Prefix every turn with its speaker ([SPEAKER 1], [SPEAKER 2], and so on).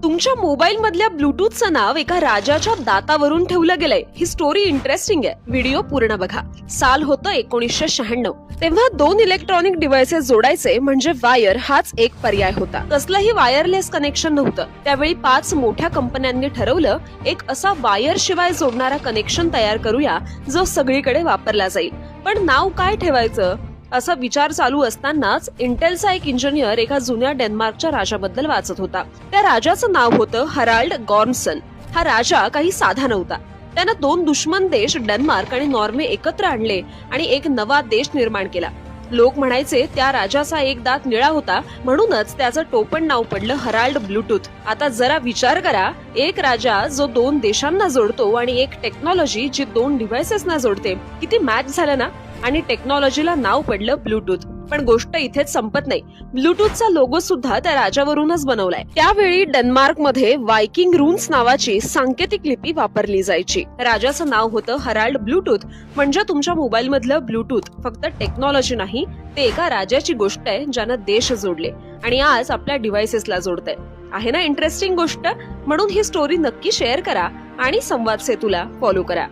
[SPEAKER 1] तुमच्या मोबाईल मधल्या ब्लूटूथचं नाव एका राजाच्या दातावरून ठेवलं गेलंय. ही स्टोरी इंटरेस्टिंग आहे. व्हिडिओ पूर्ण बघा. साल होतं 1996. तेव्हा 2 इलेक्ट्रॉनिक डिव्हाइसेस जोडायचे म्हणजे वायर हाच एक पर्याय होता. कसलंही वायरलेस कनेक्शन नव्हतं. त्यावेळी 5 मोठ्या कंपन्यांनी ठरवलं एक असा वायर शिवाय जोडणारा कनेक्शन तयार करूया जो सगळीकडे वापरला जाईल. पण नाव काय ठेवायचं असा विचार चालू असतानाच इंटेलचा एक इंजिनियर एका जुन्या डेन्मार्कच्या राजाबद्दल वाचत होता. त्या राजाचं नाव होतं हराल्ड गॉर्मसन. हा राजा काही साधा नव्हता. त्यानं 2 दुश्मन देश डेन्मार्क आणि नॉर्वे एकत्र आणले आणि एक नवा देश निर्माण केला. लोक म्हणायचे त्या राजाचा एक दात निळा होता म्हणूनच त्याचं टोपण नाव पडलं हराल्ड ब्लूटूथ. आता जरा विचार करा, एक राजा जो 2 देशांना जोडतो आणि एक टेक्नॉलॉजी जी 2 डिव्हाइसेसना जोडते. किती मॅच झालं ना. आणि टेक्नॉलॉजीला नाव पडलं ब्लूटूथ. पण गोष्ट इथेच संपत नाही. ब्लूटूथचा लोगो सुद्धा त्या राजावरूनच बनवलाय. त्यावेळी डेन्मार्क मध्ये वायकिंग रून्स नावाची सांकेतिक लिपी वापरली जायची. राजाचं नाव होतं हराल्ड ब्लूटूथ. म्हणजे तुमच्या मोबाईल मधलं ब्लूटूथ फक्त टेक्नॉलॉजी नाही, ते एका राजाची गोष्ट आहे ज्यानं देश जोडले आणि आज आपल्या डिव्हाइसेसला जोडतंय. आहे ना इंटरेस्टिंग गोष्ट. म्हणून ही स्टोरी नक्की शेअर करा आणि संवाद सेतूला फॉलो करा.